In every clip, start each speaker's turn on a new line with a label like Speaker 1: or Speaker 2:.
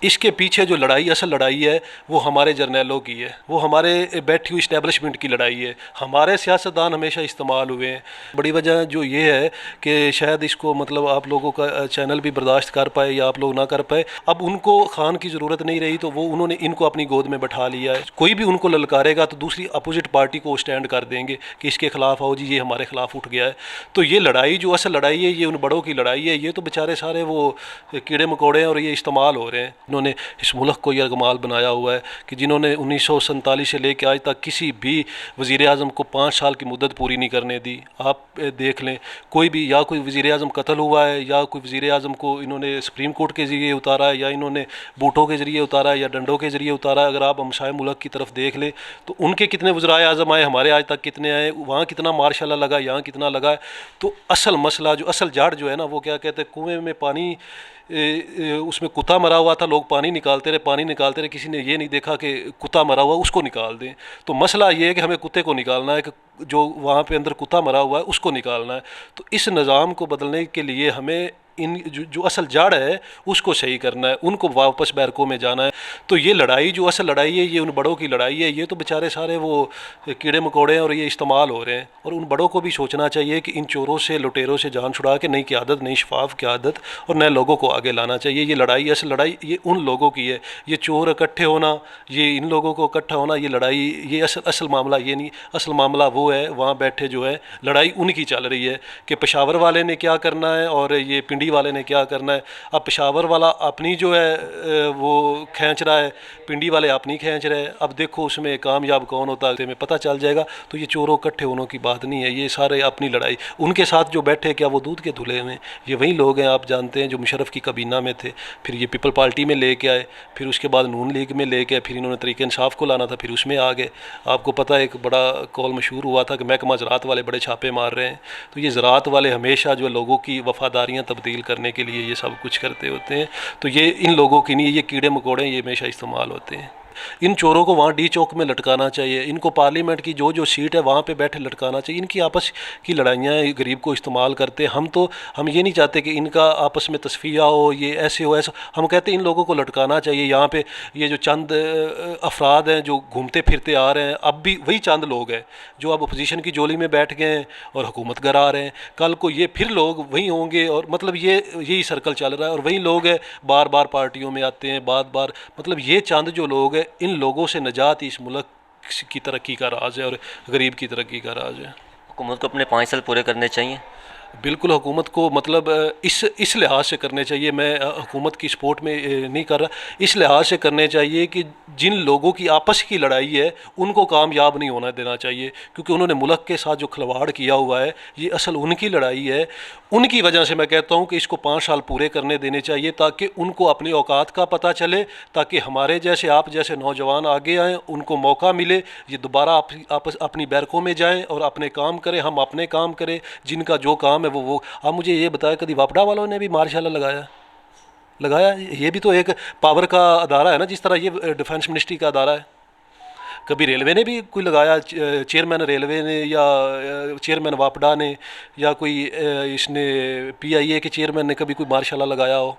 Speaker 1: اس کے پیچھے جو لڑائی اصل لڑائی ہے وہ ہمارے جرنیلوں کی ہے، وہ ہمارے بیٹھی ہوئی اسٹیبلشمنٹ کی لڑائی ہے، ہمارے سیاستدان ہمیشہ استعمال ہوئے ہیں۔ بڑی وجہ جو یہ ہے کہ شاید اس کو مطلب آپ لوگوں کا چینل بھی برداشت کر پائے یا آپ لوگ نہ کر پائے، اب ان کو خان کی ضرورت نہیں رہی تو وہ انہوں نے ان کو اپنی گود میں بٹھا لیا ہے۔ کوئی بھی ان کو للکارے گا تو دوسری اپوزٹ پارٹی کو اسٹینڈ کر دیں گے کہ اس کے خلاف آؤ جی، یہ ہمارے خلاف اٹھ گیا ہے۔ تو یہ لڑائی جو اصل لڑائی ہے یہ ان بڑوں کی لڑائی ہے، یہ تو بیچارے سارے وہ کیڑے مکوڑے ہیں اور یہ استعمال ہو رہے ہیں۔ انہوں نے اس ملک کو یہ گمال بنایا ہوا ہے کہ جنہوں نے 1947 سے لے کے آج تک کسی بھی وزیر اعظم کو 5 سال کی مدت پوری نہیں کرنے دی۔ آپ دیکھ لیں کوئی بھی، یا کوئی وزیر اعظم قتل ہوا ہے یا کوئی وزیر اعظم کو انہوں نے سپریم کورٹ کے ذریعے اتارا ہے یا انہوں نے بوٹوں کے ذریعے اتارا ہے یا ڈنڈوں کے ذریعے اتارا ہے۔ اگر آپ ہمسائے ملک کی طرف دیکھ لیں تو ان کے کتنے وزرائے اعظم آئے، ہمارے آج تک کتنے آئے، وہاں کتنا مارشل لگا، یہاں کتنا لگا ہے۔ تو اصل مسئلہ جو اصل جڑ جو ہے نا وہ کیا کہتے ہیں، کنویں میں پانی اس میں کتا مرا ہوا تھا، لوگ پانی نکالتے رہے، کسی نے یہ نہیں دیکھا کہ کتا مرا ہوا اس کو نکال دیں۔ تو مسئلہ یہ ہے کہ ہمیں کتے کو نکالنا ہے، کہ جو وہاں پہ اندر کتا مرا ہوا ہے اس کو نکالنا ہے۔ تو اس نظام کو بدلنے کے لیے ہمیں ان جو اصل جڑ ہے اس کو صحیح کرنا ہے، ان کو واپس بیرکوں میں جانا ہے۔ تو یہ لڑائی جو اصل لڑائی ہے یہ ان بڑوں کی لڑائی ہے، یہ تو بیچارے سارے وہ کیڑے مکوڑے ہیں اور یہ استعمال ہو رہے ہیں۔ اور ان بڑوں کو بھی سوچنا چاہیے کہ ان چوروں سے لٹیروں سے جان چھڑا کے نئی قیادت، نئی شفاف قیادت اور نئے لوگوں کو آگے لانا چاہیے۔ یہ لڑائی اصل لڑائی یہ ان لوگوں کی ہے، یہ چور اکٹھے ہونا، یہ ان لوگوں کو اکٹھا ہونا، یہ لڑائی یہ اصل معاملہ یہ نہیں، اصل معاملہ وہ ہے وہاں بیٹھے جو ہے لڑائی ان کی چل رہی ہے کہ پشاور والے نے کیا کرنا ہے اور یہ پنڈی والے نے کیا کرنا ہے۔ اب پشاور والا اپنی جو ہے وہ کھینچ رہا ہے، پنڈی والے اپنی کھینچ رہے ہیں۔ اب دیکھو اس میں کامیاب کون ہوتا ہے ہمیں پتہ چل جائے گا۔ تو یہ چوروں اکٹھے ہونے کی بات نہیں ہے، یہ سارے اپنی لڑائی۔ ان کے ساتھ جو بیٹھے کیا وہ دودھ کے دھلے ہوئے ہیں، یہ وہی لوگ ہیں آپ جانتے ہیں جو مشرف کی کابینہ میں تھے، پھر یہ پیپل پارٹی میں لے کے آئے، پھر اس کے بعد نون لیگ میں لے کے آئے، پھر انہوں نے تحریک انصاف کو لانا تھا، پھر اس میں آ گئے۔ آپ کو پتہ ہے ایک بڑا کال مشہور ہوا تھا کہ محکمہ زراعت والے بڑے چھاپے مار رہے ہیں۔ تو یہ زراعت والے ہمیشہ جو لوگوں کی وفاداریاں تبدیل کرنے کے لیے یہ سب کچھ کرتے ہوتے ہیں۔ تو یہ ان لوگوں کی نہیں، یہ کیڑے مکوڑے یہ ہمیشہ استعمال ہوتے ہیں۔ ان چوروں کو وہاں ڈی چوک میں لٹکانا چاہیے، ان کو پارلیمنٹ کی جو سیٹ ہے وہاں پہ بیٹھے لٹکانا چاہیے۔ ان کی آپس کی لڑائیاں غریب کو استعمال کرتے ہیں۔ ہم یہ نہیں چاہتے کہ ان کا آپس میں تصفیہ ہو، یہ ایسے ہو ایسا، ہم کہتے ہیں ان لوگوں کو لٹکانا چاہیے۔ یہاں پہ یہ جو چند افراد ہیں جو گھومتے پھرتے آ رہے ہیں، اب بھی وہی چند لوگ ہیں جو اب اپوزیشن کی جولی میں بیٹھ گئے ہیں اور حکومت گرا رہے ہیں۔ کل کو یہ پھر لوگ وہی ہوں گے اور مطلب یہی سرکل چل رہا ہے اور وہی لوگ ہیں بار بار پارٹیوں میں آتے ہیں، بار مطلب یہ چند جو لوگ ہیں ان لوگوں سے نجات اس ملک کی ترقی کا راز ہے اور غریب کی ترقی کا راز ہے۔
Speaker 2: حکومت کو اپنے 5 سال پورے کرنے چاہیے۔
Speaker 1: بالکل حکومت کو مطلب اس لحاظ سے کرنے چاہیے، میں حکومت کی سپورٹ میں نہیں کر رہا، اس لحاظ سے کرنے چاہیے کہ جن لوگوں کی آپس کی لڑائی ہے ان کو کامیاب نہیں ہونا دینا چاہیے، کیونکہ انہوں نے ملک کے ساتھ جو کھلواڑ کیا ہوا ہے یہ اصل ان کی لڑائی ہے۔ ان کی وجہ سے میں کہتا ہوں کہ اس کو 5 سال پورے کرنے دینے چاہیے تاکہ ان کو اپنے اوقات کا پتہ چلے، تاکہ ہمارے جیسے آپ جیسے نوجوان آگے آئیں، ان کو موقع ملے، یہ دوبارہ اپنی بیرکوں میں جائیں اور اپنے کام کریں، ہم اپنے کام کریں، جن کا جو کام ہے وہ۔ آپ مجھے یہ بتائیں کبھی واپڈا والوں نے بھی مارشل لگایا؟ یہ بھی تو ایک پاور کا ادارہ ہے نا، جس طرح یہ ڈیفنس منسٹری کا ادارہ ہے۔ کبھی ریلوے نے بھی کوئی لگایا، چیئرمین ریلوے نے یا چیئرمین واپڈا نے یا کوئی اس نے پی آئی اے کے چیئرمین نے کبھی کوئی مارشل لگایا ہو؟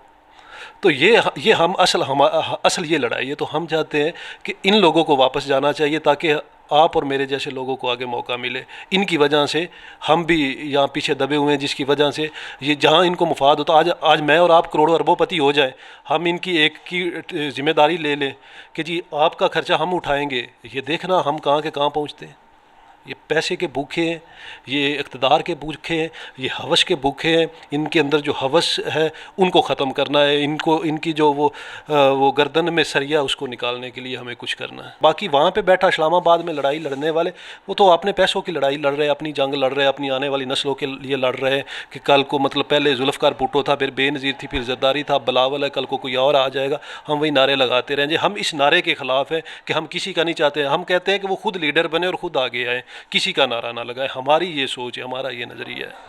Speaker 1: تو یہ ہم اصل یہ لڑائی ہے۔ تو ہم چاہتے ہیں کہ ان لوگوں کو واپس جانا چاہیے تاکہ آپ اور میرے جیسے لوگوں کو آگے موقع ملے۔ ان کی وجہ سے ہم بھی یہاں پیچھے دبے ہوئے ہیں، جس کی وجہ سے یہ جہاں ان کو مفاد ہوتا ہے، آج میں اور آپ کروڑوں اربوں پتی ہو جائیں، ہم ان کی ایک کی ذمہ داری لے لیں کہ جی آپ کا خرچہ ہم اٹھائیں گے، یہ دیکھنا ہم کہاں کے کہاں پہنچتے ہیں۔ یہ پیسے کے بھوکے ہیں، یہ اقتدار کے بھوکے ہیں، یہ ہوس کے بھوکے ہیں۔ ان کے اندر جو ہوس ہے ان کو ختم کرنا ہے، ان کی جو وہ گردن میں سریا اس کو نکالنے کے لیے ہمیں کچھ کرنا ہے۔ باقی وہاں پہ بیٹھا اسلام آباد میں لڑائی لڑنے والے وہ تو اپنے پیسوں کی لڑائی لڑ رہے ہیں، اپنی جنگ لڑ رہے ہیں، اپنی آنے والی نسلوں کے لیے لڑ رہے ہیں کہ کل کو مطلب پہلے ذوالفقار بھٹو تھا، پھر بے نظیر تھی، پھر زرداری تھا، بلاول ہے، کل کو کوئی اور آ جائے گا، ہم وہی نعرے لگاتے رہیں گے۔ ہم اس نعرے کے خلاف ہیں کہ ہم کسی کا نہیں چاہتے ہیں۔ ہم کہتے ہیں کہ وہ خود لیڈر بنے اور خود آگے آئیں، کسی کا نعرہ نہ لگائے۔ ہماری یہ سوچ ہے، ہمارا یہ نظریہ ہے۔